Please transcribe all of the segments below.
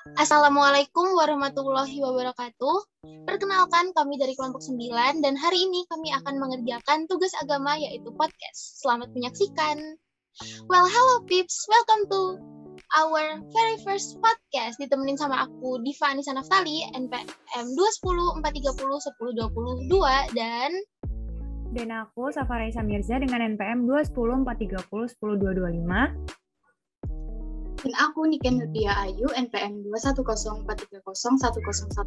Assalamualaikum warahmatullahi wabarakatuh. Perkenalkan, kami dari kelompok 9 dan hari ini kami akan mengerjakan tugas agama yaitu podcast. Selamat menyaksikan. Well, hello peeps. Welcome to our very first podcast. Ditemenin sama aku Diva Anissa Naftali, NPM 210 430 1022 dan aku Safa Raisa Mirza dengan NPM 210 430 10225. Dan aku Niken Nutia Ayu, NPM 210 430 10186.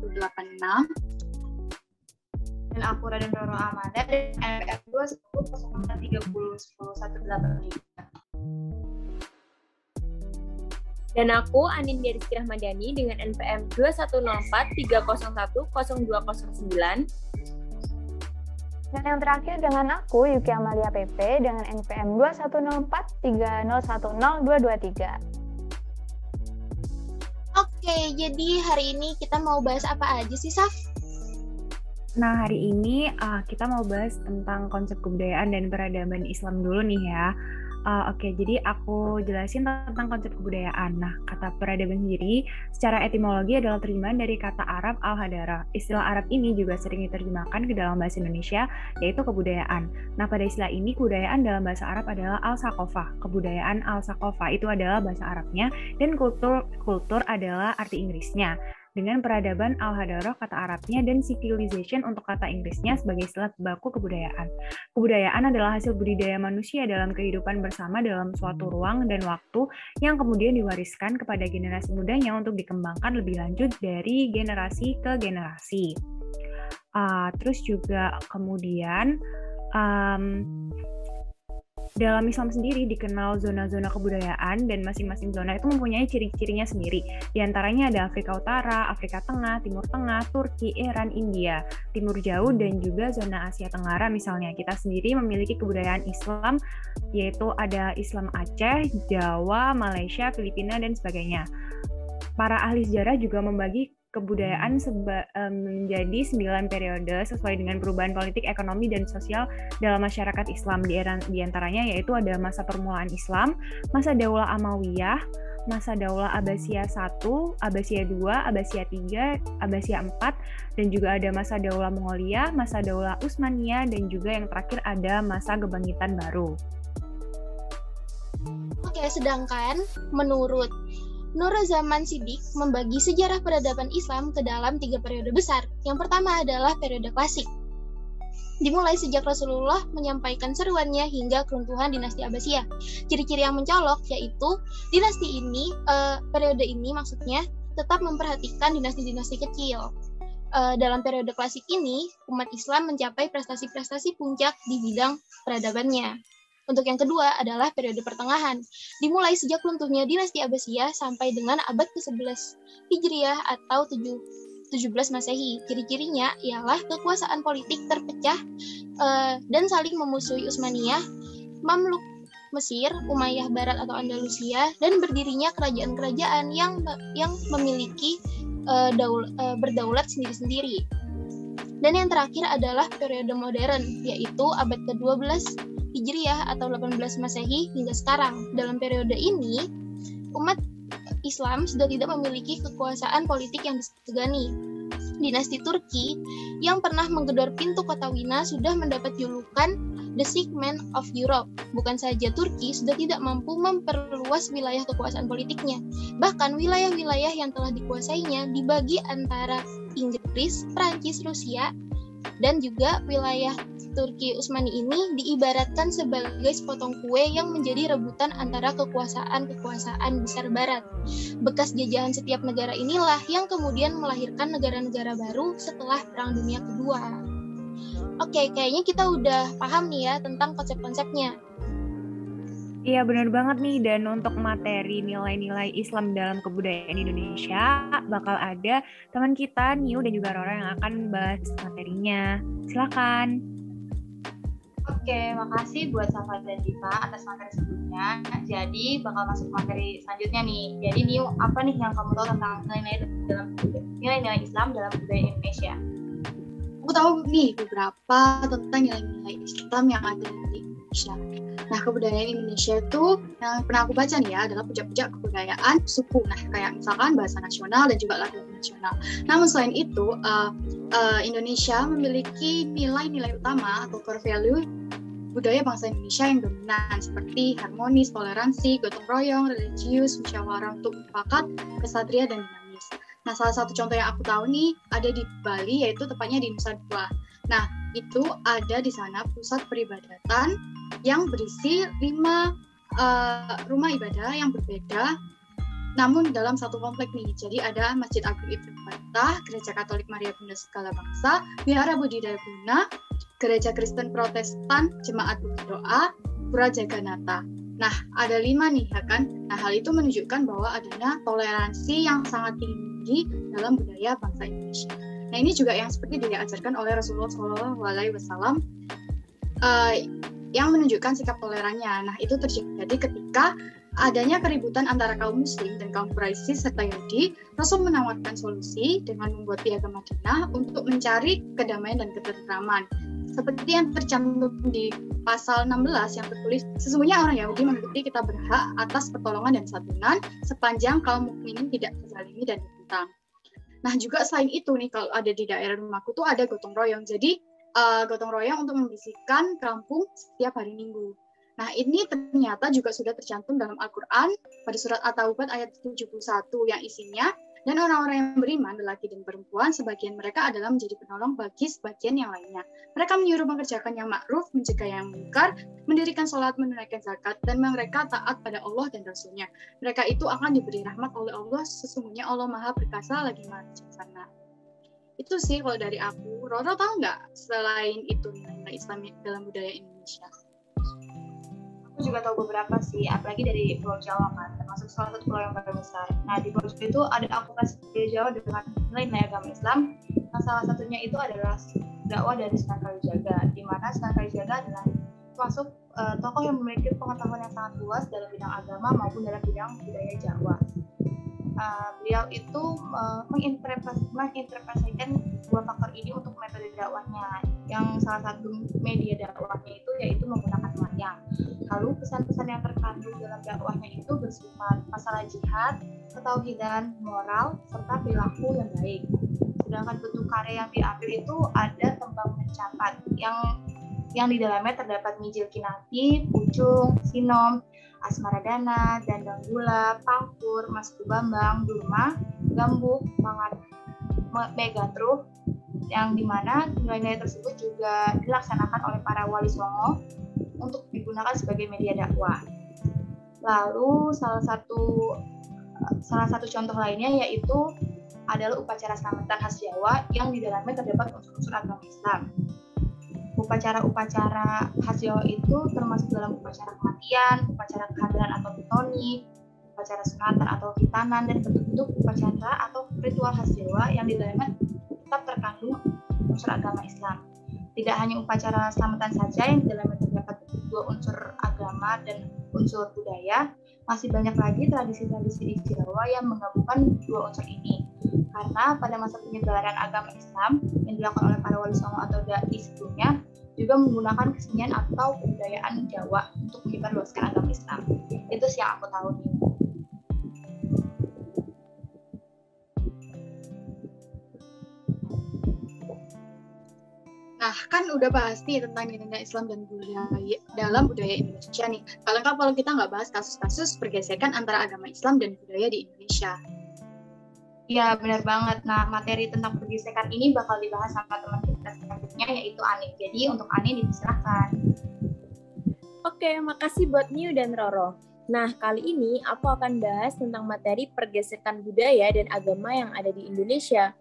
Dan aku Raden Roro Amanda dari NPM 210 430 10185. Dan aku Anindya Rizky Rahmadani dengan NPM 2104 301 0209. Dan yang terakhir dengan aku Yuki Amalia PP dengan NPM 2104 3010 223. Oke, jadi hari ini kita mau bahas apa aja sih, Saf? Nah, hari ini kita mau bahas tentang konsep kebudayaan dan peradaban Islam dulu nih ya. Oke, jadi aku jelasin tentang konsep kebudayaan. Nah, kata peradaban sendiri secara etimologi adalah terjemahan dari kata Arab al-hadara. Istilah Arab ini juga sering diterjemahkan ke dalam bahasa Indonesia, yaitu kebudayaan. Nah, pada istilah ini, kebudayaan dalam bahasa Arab adalah al-saqafah. Kebudayaan al-saqafah itu adalah bahasa Arabnya, dan kultur adalah arti Inggrisnya. Dengan peradaban al-hadarah kata Arabnya dan civilization untuk kata Inggrisnya sebagai istilah baku kebudayaan. Kebudayaan adalah hasil budidaya manusia dalam kehidupan bersama dalam suatu ruang dan waktu yang kemudian diwariskan kepada generasi mudanya untuk dikembangkan lebih lanjut dari generasi ke generasi. Terus juga kemudian dalam Islam sendiri dikenal zona-zona kebudayaan dan masing-masing zona itu mempunyai ciri-cirinya sendiri. Di antaranya ada Afrika Utara, Afrika Tengah, Timur Tengah, Turki, Iran, India, Timur Jauh, dan juga zona Asia Tenggara misalnya. Kita sendiri memiliki kebudayaan Islam, yaitu ada Islam Aceh, Jawa, Malaysia, Filipina, dan sebagainya. Para ahli sejarah juga membagi kebudayaan menjadi 9 periode sesuai dengan perubahan politik, ekonomi, dan sosial dalam masyarakat Islam. Di antaranya yaitu ada masa permulaan Islam, masa Daulah Amawiyah, masa Daulah Abbasiyah 1, Abbasiyah 2, Abbasiyah 3, Abbasiyah 4, dan juga ada masa Daulah Mongolia, masa Daulah Utsmaniyah, dan juga yang terakhir ada masa Kebangkitan Baru. Oke, sedangkan menurut Nur Zaman Siddiq membagi sejarah peradaban Islam ke dalam 3 periode besar. Yang pertama adalah periode klasik. Dimulai sejak Rasulullah menyampaikan seruannya hingga keruntuhan dinasti Abbasiyah. Ciri-ciri yang mencolok yaitu dinasti ini, periode ini maksudnya tetap memperhatikan dinasti-dinasti kecil. Dalam periode klasik ini, umat Islam mencapai prestasi-prestasi puncak di bidang peradabannya. Untuk yang kedua adalah periode pertengahan, dimulai sejak runtuhnya dinasti Abbasiyah sampai dengan abad ke-11 Hijriah atau 17 Masehi. Ciri-cirinya ialah kekuasaan politik terpecah dan saling memusuhi Utsmaniyah, Mamluk Mesir, Umayyah Barat atau Andalusia, dan berdirinya kerajaan-kerajaan yang memiliki berdaulat sendiri-sendiri. Dan yang terakhir adalah periode modern, yaitu abad ke-12 Hijriah atau 18 Masehi hingga sekarang. Dalam periode ini, umat Islam sudah tidak memiliki kekuasaan politik yang disegani. Dinasti Turki yang pernah menggedor pintu kota Wina sudah mendapat julukan The Sick Man of Europe. Bukan saja Turki sudah tidak mampu memperluas wilayah kekuasaan politiknya, bahkan wilayah-wilayah yang telah dikuasainya dibagi antara Inggris, Prancis, Rusia, dan juga wilayah Turki Utsmani ini diibaratkan sebagai sepotong kue yang menjadi rebutan antara kekuasaan-kekuasaan besar barat. Bekas jajahan setiap negara inilah yang kemudian melahirkan negara-negara baru setelah Perang Dunia Kedua. Oke, kayaknya kita udah paham nih ya tentang konsep-konsepnya. Iya, benar banget nih. Dan untuk materi nilai-nilai Islam dalam kebudayaan Indonesia, bakal ada teman kita, Niu, dan juga Rora yang akan bahas materinya. Silakan. Oke, makasih buat Safa dan Diva atas materi sebelumnya. Jadi, bakal masuk materi selanjutnya nih. Jadi, Niu, apa nih yang kamu tahu tentang nilai-nilai Islam dalam budaya Indonesia? Aku tahu nih beberapa tentang nilai-nilai Islam yang ada di Indonesia. Nah, kebudayaan Indonesia itu yang pernah aku baca nih ya adalah puncak-puncak kebudayaan suku. Nah, kayak misalkan bahasa nasional dan juga lagu nasional. Namun selain itu, Indonesia memiliki nilai-nilai utama atau core value budaya bangsa Indonesia yang dominan seperti harmonis, toleransi, gotong royong, religius, musyawarah untuk mufakat, kesatria, dan dinamis. Nah, salah satu contoh yang aku tahu nih ada di Bali, yaitu tepatnya di Nusa Dua. Nah, itu ada di sana pusat peribadatan yang berisi 5 rumah ibadah yang berbeda, namun dalam satu komplek nih. Jadi ada Masjid Agung Ibnu Battah, Gereja Katolik Maria Bunda Segala Bangsa, Wihara Budidaya Buna, Gereja Kristen Protestan Jemaat Bukti Doa, Pura Jaganata. Nah, ada 5 nih ya kan. Nah, hal itu menunjukkan bahwa adanya toleransi yang sangat tinggi dalam budaya bangsa Indonesia. Nah, ini juga yang seperti diajarkan oleh Rasulullah SAW yang menunjukkan sikap tolerannya. Nah, itu terjadi ketika adanya keributan antara kaum Muslim dan kaum Quraisy serta Yahudi. Rasul menawarkan solusi dengan membuat piagam Madinah untuk mencari kedamaian dan ketentraman. Seperti yang tercantum di pasal 16 yang tertulis, sesungguhnya orang Yahudi menuruti kita berhak atas pertolongan dan santunan sepanjang kaum mukminin tidak terzalimi dan ditentang. Nah, juga selain itu nih, kalau ada di daerah rumahku tuh ada gotong royong. Jadi gotong royong untuk membersihkan kampung setiap hari Minggu. Nah, ini ternyata juga sudah tercantum dalam Al-Quran pada surat At-Taubah ayat 71 yang isinya, dan orang-orang yang beriman, lelaki dan perempuan, sebagian mereka adalah menjadi penolong bagi sebagian yang lainnya. Mereka menyuruh mengerjakan yang ma'ruf, mencegah yang munkar, mendirikan sholat, menunaikan zakat, dan mereka taat pada Allah dan Rasul-Nya. Mereka itu akan diberi rahmat oleh Allah, sesungguhnya Allah Maha Perkasa lagi Maha Bijaksana. Itu sih kalau dari aku. Roro tahu nggak selain itu nilai Islam dalam budaya Indonesia? Aku juga tahu beberapa sih, apalagi dari Pulau Jawa kan, termasuk salah satu pulau yang paling besar. Nah, di Pulau Jawa itu ada akulturasi budaya Jawa dengan nilai-nilai agama Islam. Nah, salah satunya itu adalah dakwah dari Sunan Kalijaga, di mana Sunan Kalijaga adalah termasuk tokoh yang memiliki pengetahuan yang sangat luas dalam bidang agama maupun dalam bidang budaya Jawa. Beliau itu menginterpretasikan dua faktor ini untuk metode dakwahnya. Yang salah satu media dakwahnya itu yaitu menggunakan wayang. Lalu pesan-pesan yang terkandung dalam dakwahnya itu bersifat masalah jihad, ketauhidan, moral, serta perilaku yang baik. Sedangkan bentuk karya yang diambil itu ada tembang mencatat yang di dalamnya terdapat Mijil Kinati, Pucung, Sinom, Asmaradana, Dandang Gula, Pangkur, Mas Bambang, Durma, Gambuk, Mangat, Megatruh, yang dimana nilai-nilai tersebut juga dilaksanakan oleh para wali songo untuk digunakan sebagai media dakwah. Lalu salah satu contoh lainnya yaitu adalah upacara selamatan khas Jawa yang di dalamnya terdapat unsur-unsur agama Islam. Upacara-upacara khas Jawa itu termasuk dalam upacara kematian, upacara kehamilan atau pitoni, upacara sunatan atau hitanan, dan bentuk-bentuk upacara atau ritual khas Jawa yang di dalamnya tetap terkandung unsur agama Islam. Tidak hanya upacara selamatan saja yang di dalamnya terdapat dua unsur agama dan unsur budaya, masih banyak lagi tradisi-tradisi di Jawa yang menggabungkan dua unsur ini. Karena pada masa penyebaran agama Islam yang dilakukan oleh para wali songo atau dai sebelumnya juga menggunakan kesenian atau kebudayaan Jawa untuk menyebarluaskan agama Islam. Itu sih yang aku tahu nih. Nah, kan udah bahas nih tentang nilai Islam dan budaya dalam budaya Indonesia nih. Kalau kita nggak bahas kasus-kasus pergesekan antara agama Islam dan budaya di Indonesia. Iya, benar banget. Nah, materi tentang pergesekan ini bakal dibahas sama teman kita selanjutnya, yaitu Ani. Jadi, untuk Ani dipersilakan. Oke, makasih buat Miu dan Roro. Nah, kali ini aku akan bahas tentang materi pergesekan budaya dan agama yang ada di Indonesia.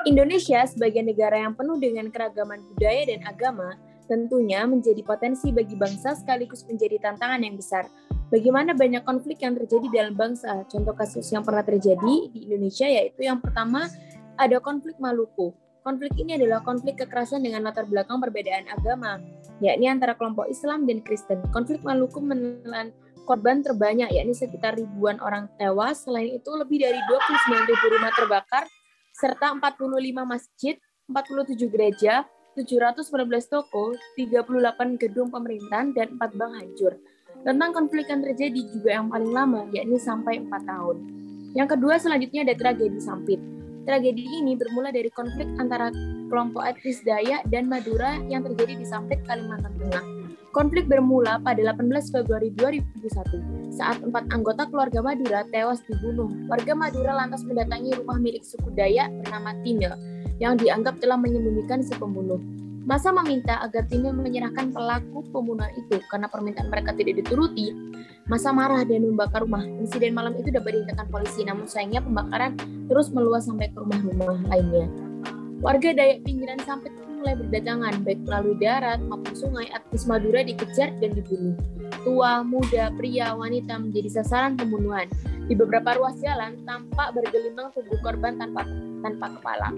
Indonesia sebagai negara yang penuh dengan keragaman budaya dan agama tentunya menjadi potensi bagi bangsa sekaligus menjadi tantangan yang besar. Bagaimana banyak konflik yang terjadi dalam bangsa? Contoh kasus yang pernah terjadi di Indonesia yaitu yang pertama ada konflik Maluku. Konflik ini adalah konflik kekerasan dengan latar belakang perbedaan agama, yakni antara kelompok Islam dan Kristen. Konflik Maluku menelan korban terbanyak, yakni sekitar ribuan orang tewas. Selain itu lebih dari 29.000 rumah terbakar, serta 45 masjid, 47 gereja, 714 toko, 38 gedung pemerintahan, dan 4 bank hancur. Tentang konflik yang terjadi juga yang paling lama, yakni sampai 4 tahun. Yang kedua selanjutnya ada tragedi Sampit. Tragedi ini bermula dari konflik antara kelompok etnis Dayak dan Madura yang terjadi di Sampit, Kalimantan Tengah. Konflik bermula pada 18 Februari 2001 saat 4 anggota keluarga Madura tewas dibunuh. Warga Madura lantas mendatangi rumah milik suku Dayak bernama Timil yang dianggap telah menyembunyikan si pembunuh. Massa meminta agar Timil menyerahkan pelaku pembunuhan itu karena permintaan mereka tidak dituruti. Massa marah dan membakar rumah. Insiden malam itu dapat dihentikan polisi, namun sayangnya pembakaran terus meluas sampai ke rumah-rumah lainnya. Warga Dayak pinggiran Sampit mulai berdatangan, baik melalui darat maupun sungai. Etnis Madura dikejar dan dibunuh. Tua, muda, pria, wanita menjadi sasaran pembunuhan. Di beberapa ruas jalan tampak bergelimang tubuh korban tanpa kepala.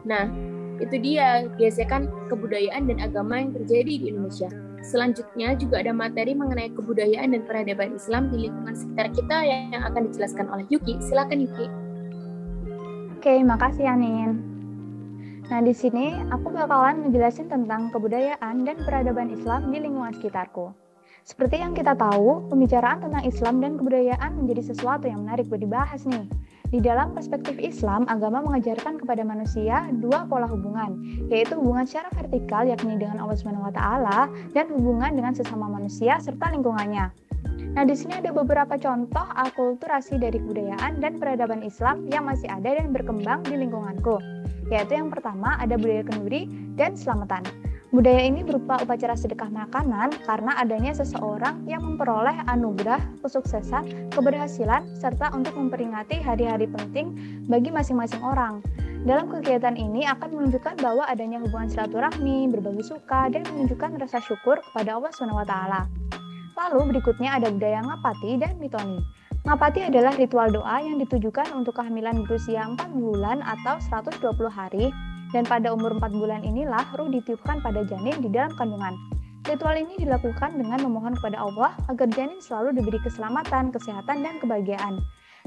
Nah, itu dia gesekan kebudayaan dan agama yang terjadi di Indonesia. Selanjutnya juga ada materi mengenai kebudayaan dan peradaban Islam di lingkungan sekitar kita yang akan dijelaskan oleh Yuki. Silakan Yuki. Oke, makasih Anin. Nah, di sini aku bakalan ngejelasin tentang kebudayaan dan peradaban Islam di lingkungan sekitarku. Seperti yang kita tahu, pembicaraan tentang Islam dan kebudayaan menjadi sesuatu yang menarik buat dibahas nih. Di dalam perspektif Islam, agama mengajarkan kepada manusia dua pola hubungan, yaitu hubungan secara vertikal yakni dengan Allah SWT dan hubungan dengan sesama manusia serta lingkungannya. Nah, di sini ada beberapa contoh akulturasi dari kebudayaan dan peradaban Islam yang masih ada dan berkembang di lingkunganku. Yaitu yang pertama ada budaya kenduri dan selamatan. Budaya ini berupa upacara sedekah makanan karena adanya seseorang yang memperoleh anugerah, kesuksesan, keberhasilan, serta untuk memperingati hari-hari penting bagi masing-masing orang. Dalam kegiatan ini akan menunjukkan bahwa adanya hubungan silaturahmi, berbagi suka, dan menunjukkan rasa syukur kepada Allah SWT. Lalu berikutnya ada budaya ngapati dan mitoni. Ngapati adalah ritual doa yang ditujukan untuk kehamilan berusia 4 bulan atau 120 hari, dan pada umur 4 bulan inilah ruh ditiupkan pada janin di dalam kandungan. Ritual ini dilakukan dengan memohon kepada Allah agar janin selalu diberi keselamatan, kesehatan, dan kebahagiaan.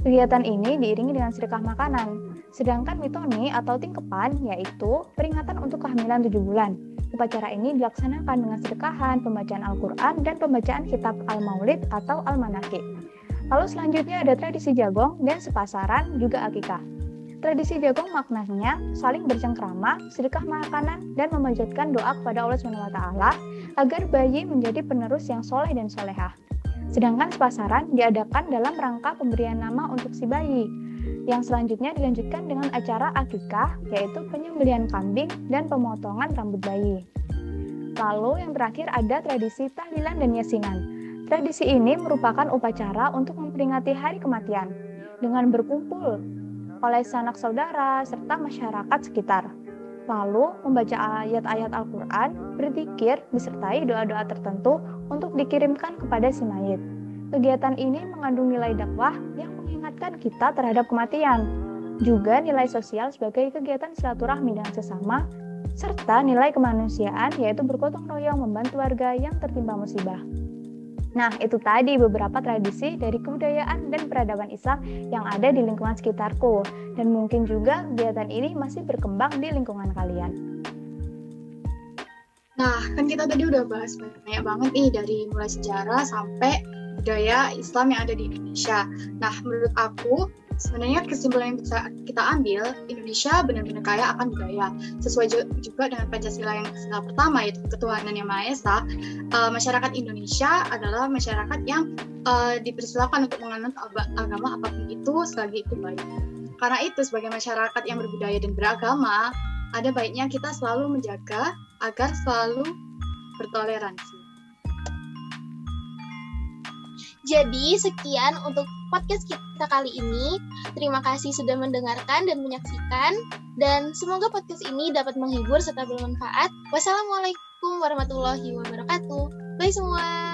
Kegiatan ini diiringi dengan sedekah makanan. Sedangkan mitoni atau tingkepan yaitu peringatan untuk kehamilan 7 bulan. Upacara ini dilaksanakan dengan sedekahan, pembacaan Al-Quran, dan pembacaan kitab Al-Maulid atau Al-Manaqib. Lalu selanjutnya ada tradisi jagong dan sepasaran juga akikah. Tradisi jagong maknanya saling bercengkrama, sedekah makanan, dan memanjatkan doa kepada Allah SWT agar bayi menjadi penerus yang soleh dan solehah. Sedangkan sepasaran diadakan dalam rangka pemberian nama untuk si bayi. Yang selanjutnya dilanjutkan dengan acara akikah, yaitu penyembelihan kambing dan pemotongan rambut bayi. Lalu yang terakhir ada tradisi tahlilan dan yasinan. Tradisi ini merupakan upacara untuk memperingati hari kematian dengan berkumpul oleh sanak saudara serta masyarakat sekitar. Lalu membaca ayat-ayat Al-Quran, berzikir, disertai doa-doa tertentu untuk dikirimkan kepada si mayit. Kegiatan ini mengandung nilai dakwah yang mengingatkan kita terhadap kematian, juga nilai sosial sebagai kegiatan silaturahmi dengan sesama, serta nilai kemanusiaan yaitu bergotong royong membantu warga yang tertimpa musibah. Nah, itu tadi beberapa tradisi dari kebudayaan dan peradaban Islam yang ada di lingkungan sekitarku. Dan mungkin juga kegiatan ini masih berkembang di lingkungan kalian. Nah, kan kita tadi udah bahas banyak banget nih dari mulai sejarah sampai budaya Islam yang ada di Indonesia. Nah, menurut aku, sebenarnya kesimpulan yang bisa kita ambil, Indonesia benar-benar kaya akan budaya. Sesuai juga dengan Pancasila yang pertama, yaitu ketuhanan yang Maha Esa, masyarakat Indonesia adalah masyarakat yang dipersilakan untuk menganut agama apapun itu selagi itu baik. Karena itu, sebagai masyarakat yang berbudaya dan beragama, ada baiknya kita selalu menjaga agar selalu bertoleransi. Jadi, sekian untuk podcast kita kali ini. Terima kasih sudah mendengarkan dan menyaksikan. Dan semoga podcast ini dapat menghibur serta bermanfaat. Wassalamualaikum warahmatullahi wabarakatuh. Bye semua.